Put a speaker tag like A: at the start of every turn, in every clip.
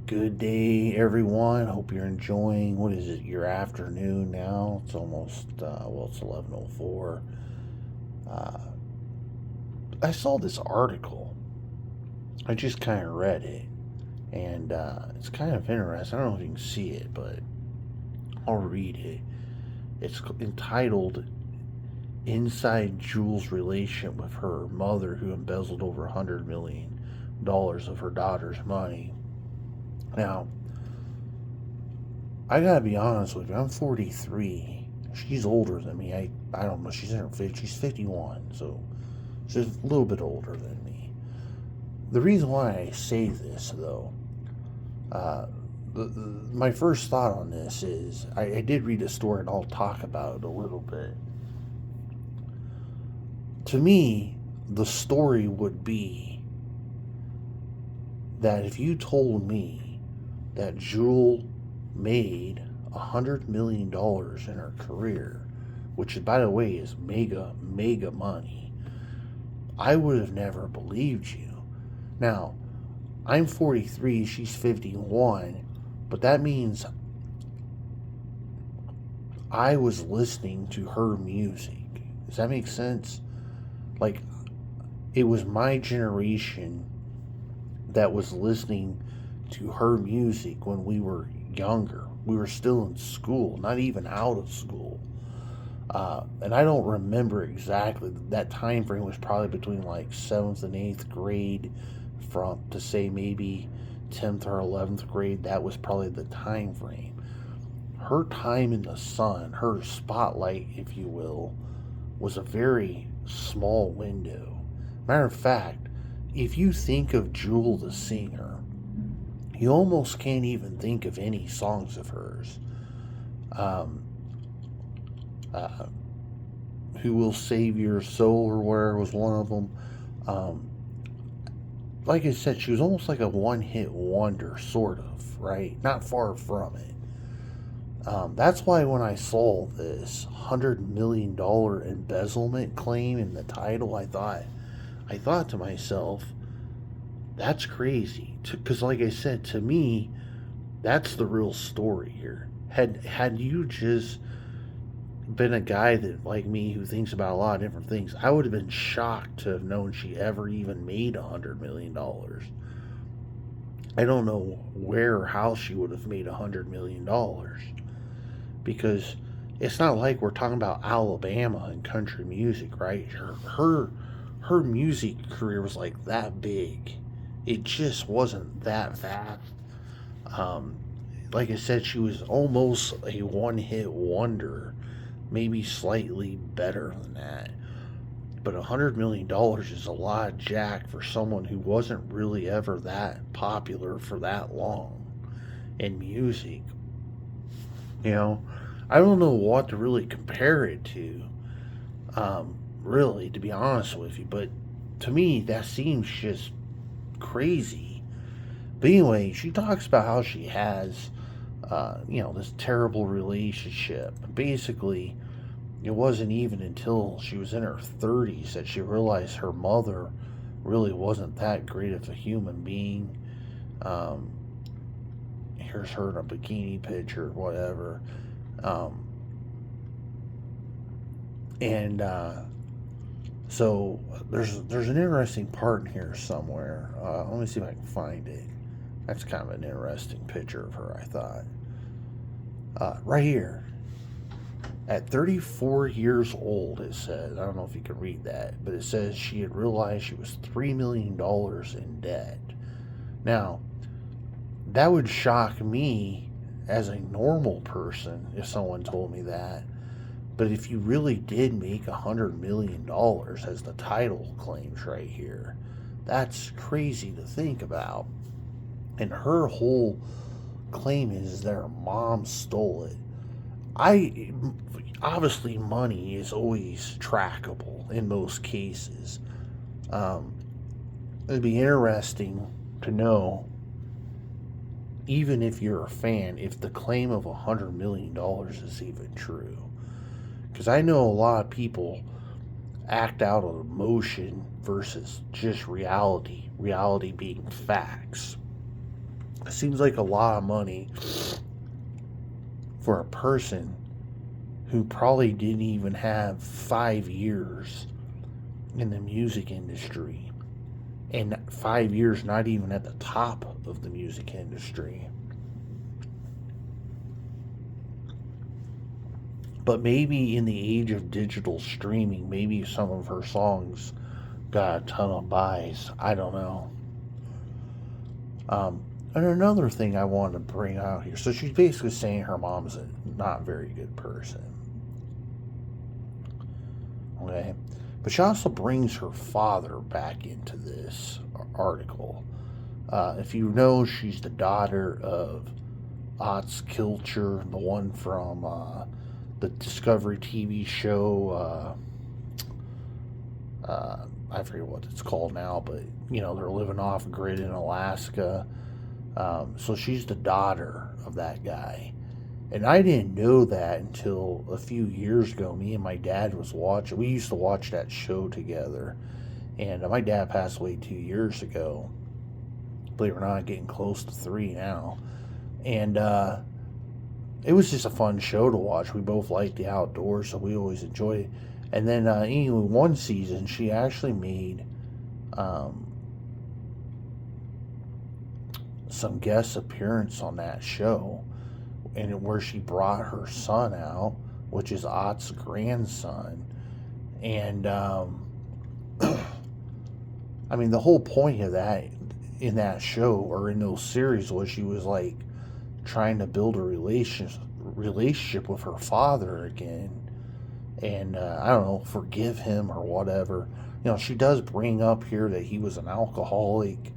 A: Good day, everyone. Hope you're enjoying. What is it? Your afternoon now. It's almost it's 11:04. Uh, I saw this article. I just kind of read it, and it's kind of interesting. I don't know if you can see it, but I'll read it. It's entitled "Inside Jules' Relation with Her Mother, Who Embezzled Over $100 million of her daughter's money." Now, I gotta be honest with you. I'm 43. She's older than me. I don't know. She's in her 50s. She's 51, so she's a little bit older than me. The reason why I say this, though, uh, my first thought on this is I did read a story, and I'll talk about it a little bit. To me, the story would be that if you told me that Jewel made $100 million in her career, which by the way is mega money, I would have never believed you. Now, I'm 43, she's 51, but that means I was listening to her music. Does that make sense? Like, it was my generation that was listening to her music when we were younger. We were still in school, not even out of school. And I don't remember exactly. That time frame was probably between like seventh and eighth grade, from to say maybe 10th or 11th grade. That was probably the time frame. Her time in the sun, her spotlight, if you will, was a very small window. Matter of fact, if you think of Jewel the singer, you almost can't even think of any songs of hers. Um, uh, Who Will Save Your Soul or where was one of them. Um, like I said, she was almost like a one hit wonder, sort of, right? Not far from it. That's why when I saw this $100 million embezzlement claim in the title, I thought to myself, that's crazy. Because, like I said, to me, that's the real story here. Had you just been a guy that like me who thinks about a lot of different things, I would have been shocked to have known she ever even made $100 million. I don't know where or how she would have made $100 million because it's not like we're talking about Alabama and country music, right? Her music career was like that big. It just wasn't that vast. Um, like I said, she was almost a one hit wonder, maybe slightly better than that. But $100 million is a lot of jack for someone who wasn't really ever that popular for that long in music. You know, I don't know what to really compare it to, really, to be honest with you. But to me, that seems just crazy. But anyway, she talks about how she has, this terrible relationship. Basically, it wasn't even until she was in her 30s that she realized her mother really wasn't that great of a human being. Um, Here's her in a bikini picture, whatever. Um, and So there's an interesting part in here somewhere. Let me see if I can find it. That's kind of an interesting picture of her, I thought. Right here. At 34 years old, it says, I don't know if you can read that, but it says she had realized she was $3 million in debt. Now, that would shock me as a normal person if someone told me that. But if you really did make $100 million, as the title claims right here, that's crazy to think about. And her whole claim is that her mom stole it. I Obviously money is always trackable in most cases. Um, it'd be interesting to know, even if you're a fan, if the claim of $100 million is even true. Because I know a lot of people act out of emotion versus just reality. Reality being facts. It seems like a lot of money for a person who probably didn't even have 5 years in the music industry, and 5 years not even at the top of the music industry. But maybe in the age of digital streaming, maybe some of her songs got a ton of buys. I don't know. And another thing I wanted to bring out here. So she's basically saying her mom's a not very good person. Okay? But she also brings her father back into this article. If you know, she's the daughter of Otz Kilcher, the one from the Discovery TV show. I forget what it's called now, but they're living off grid in Alaska. So she's the daughter of that guy. And I didn't know that until a few years ago. Me and my dad was watching. We used to watch that show together. And my dad passed away 2 years ago. Believe it or not, getting close to 3 now. And it was just a fun show to watch. We both liked the outdoors, so we always enjoyed it. And then anyway, one season, she actually made some guest appearance on that show, and where she brought her son out, which is Ott's grandson. And I mean, the whole point of that in that show or in those series was she was like trying to build a relationship with her father again, and I don't know, forgive him or whatever. She does bring up here that he was an alcoholic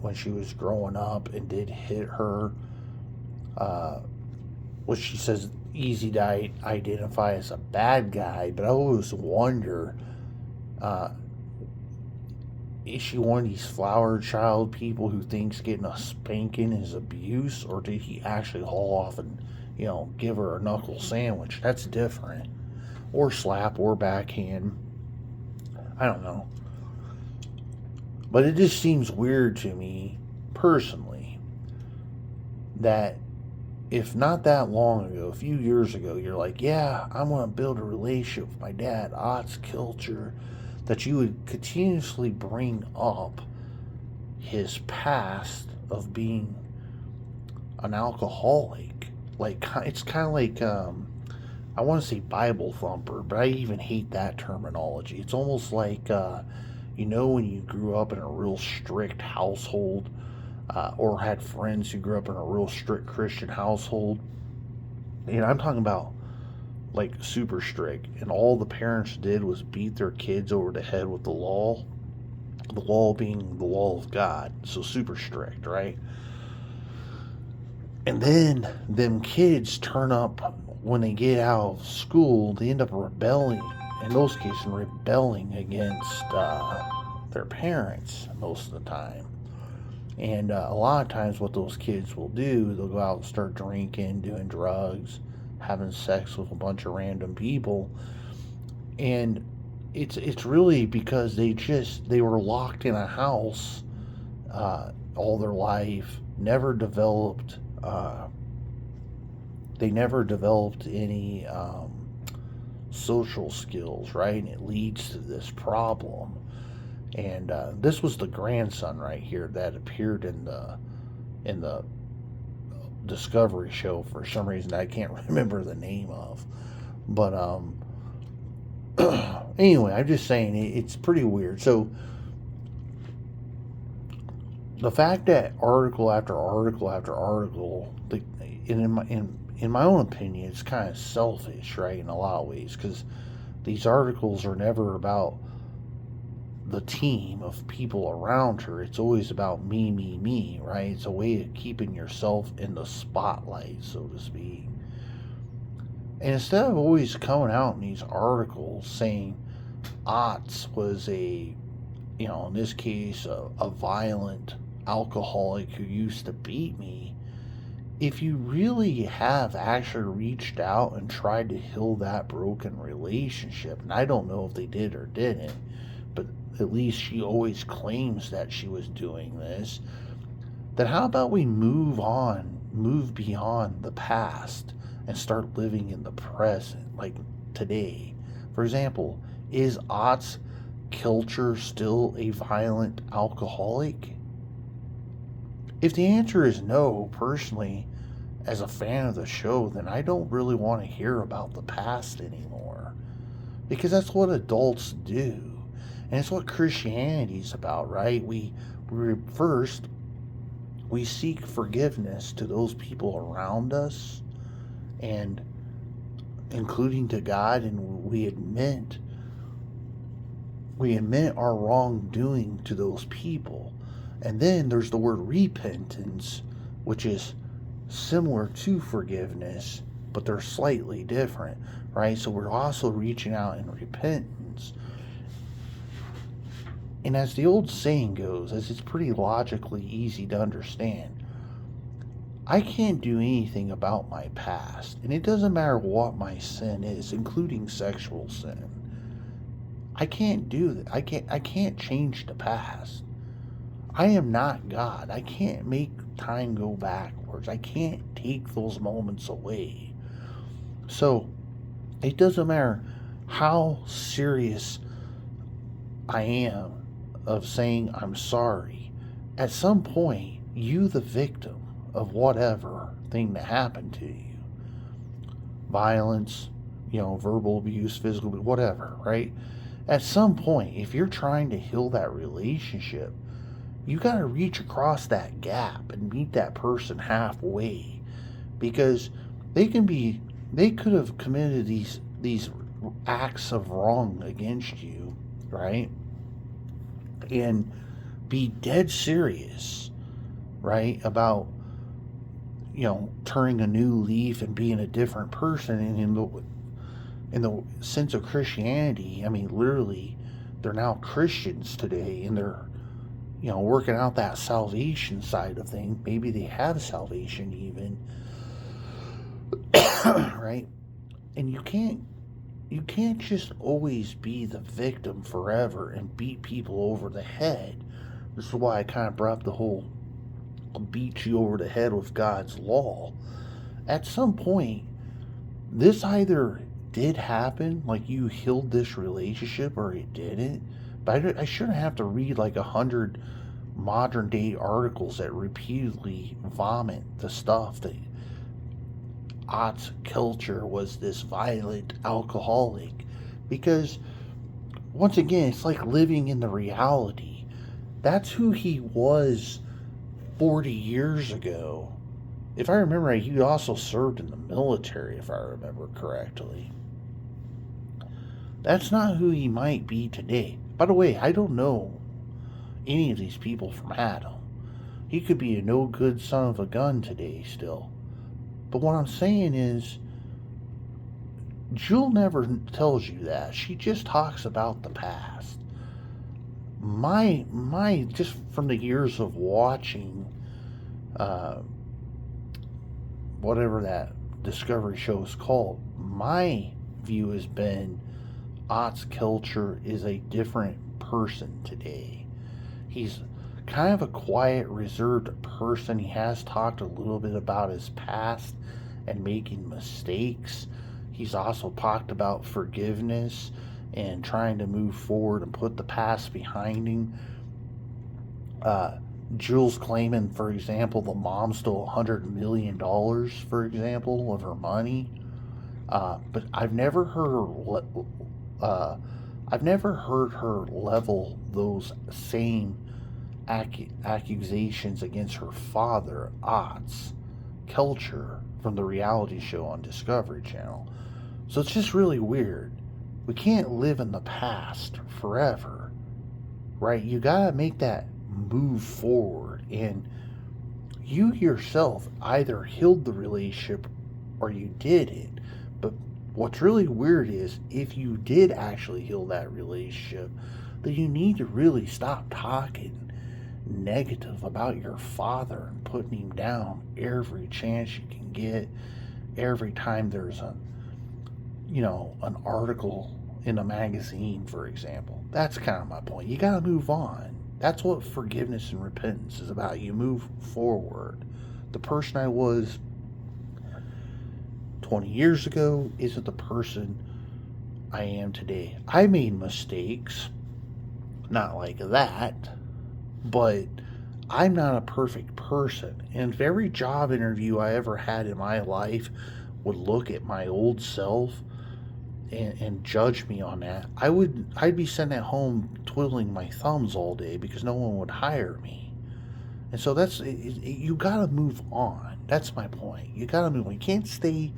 A: when she was growing up and did hit her, which she says easy to identify as a bad guy. But I always wonder, is she one of these flower child people who thinks getting a spanking is abuse, or did he actually haul off and give her a knuckle sandwich? That's different. Or slap or backhand. I don't know. But it just seems weird to me, personally, that if not that long ago, a few years ago, you're like, yeah, I'm going to build a relationship with my dad, Ott's Kilcher, that you would continuously bring up his past of being an alcoholic. Like, it's kind of like, I want to say Bible thumper, but I even hate that terminology. It's almost like, when you grew up in a real strict household, or had friends who grew up in a real strict Christian household. And I'm talking about like super strict, and all the parents did was beat their kids over the head with the law being the law of God, so super strict, right? And then them kids turn up when they get out of school, they end up rebelling, in those cases rebelling against their parents most of the time. And a lot of times what those kids will do, they'll go out and start drinking, doing drugs, having sex with a bunch of random people. And it's really because they were locked in a house all their life, never developed any social skills, right? And it leads to this problem. And this was the grandson right here that appeared in the Discovery show for some reason I can't remember the name of. But anyway, I'm just saying it's pretty weird. So the fact that article after article after article, in my own opinion, it's kind of selfish, right, in a lot of ways, because these articles are never about the team of people around her. It's always about me, right? It's a way of keeping yourself in the spotlight, so to speak. And instead of always coming out in these articles saying Otz was in this case, a violent alcoholic who used to beat me, if you really have actually reached out and tried to heal that broken relationship, and I don't know if they did or didn't, but at least she always claims that she was doing this, then how about we move on, move beyond the past and start living in the present, like today? For example, is Ott's Kilcher still a violent alcoholic? If the answer is no, personally, as a fan of the show, then I don't really want to hear about the past anymore. Because that's what adults do. And it's what Christianity's about, right? First, we seek forgiveness to those people around us, and including to God, and we admit our wrongdoing to those people. And then there's the word repentance, which is similar to forgiveness, but they're slightly different, right? So we're also reaching out in repentance. And as the old saying goes, as it's pretty logically easy to understand, I can't do anything about my past, and it doesn't matter what my sin is, including sexual sin. I can't do that. I can't change the past. I am not God. I can't make time go backwards. I can't take those moments away. So it doesn't matter how serious I am of saying I'm sorry. At some point, you, the victim of whatever thing that happened to you, violence, verbal abuse, physical abuse, whatever, right? At some point, if you're trying to heal that relationship, you got to reach across that gap and meet that person halfway, because they could have committed these acts of wrong against you, right? And be dead serious, right, about turning a new leaf and being a different person. And in the sense of Christianity, I mean, literally, they're now Christians today, and they're working out that salvation side of things. Maybe they have salvation even, right? And you can't just always be the victim forever and beat people over the head. This is why I kind of brought up the whole beat you over the head with God's law. At some point, this either did happen, like you healed this relationship, or it didn't. But I shouldn't have to read like 100 modern day articles that repeatedly vomit the stuff that Ott's Kilcher was this violent alcoholic. Because once again, it's like living in the reality. That's who he was 40 years ago. If I remember right, he also served in the military, if I remember correctly. That's not who he might be today. By the way, I don't know any of these people from Adam. He could be a no good son of a gun today still. But what I'm saying is, Jewel never tells you that. She just talks about the past. My just from the years of watching whatever that Discovery show is called, my view has been Ott's Kilcher is a different person today. He's kind of a quiet, reserved person. He has talked a little bit about his past and making mistakes. He's also talked about forgiveness and trying to move forward and put the past behind him. Jules claiming, for example, the mom stole $100 million, for example, of her money. But I've never heard her level those same accusations against her father, Ott's Kilcher, from the reality show on Discovery Channel. So it's just really weird. We can't live in the past forever, right? You gotta make that move forward, and you yourself either healed the relationship or you didn't. But what's really weird is, if you did actually heal that relationship, then you need to really stop talking negative about your father and putting him down every chance you can get, every time there's an article in a magazine, for example. That's kind of my point. You gotta move on. That's what forgiveness and repentance is about. You move forward. The person I was 20 years ago isn't the person I am today. I made mistakes, not like that, but I'm not a perfect person. And if every job interview I ever had in my life would look at my old self and judge me on that, I'd be sitting at home twiddling my thumbs all day because no one would hire me. And so you got to move on. That's my point. You got to move on. You can't stay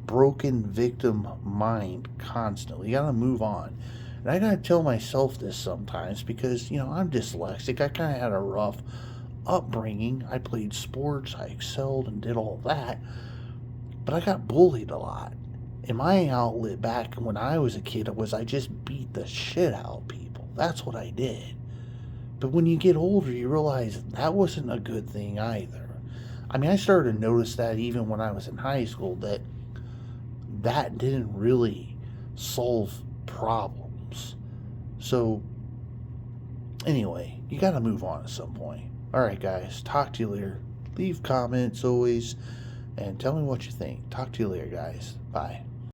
A: broken victim mind constantly. You got to move on. And I got to tell myself this sometimes because, I'm dyslexic. I kind of had a rough upbringing. I played sports, I excelled and did all that, but I got bullied a lot. And my outlet back when I was a kid was I just beat the shit out of people. That's what I did. But when you get older, you realize that wasn't a good thing either. I mean, I started to notice that even when I was in high school, that didn't really solve problems. So, anyway, you got to move on at some point. All right, guys, talk to you later. Leave comments always, and tell me what you think. Talk to you later, guys. Bye.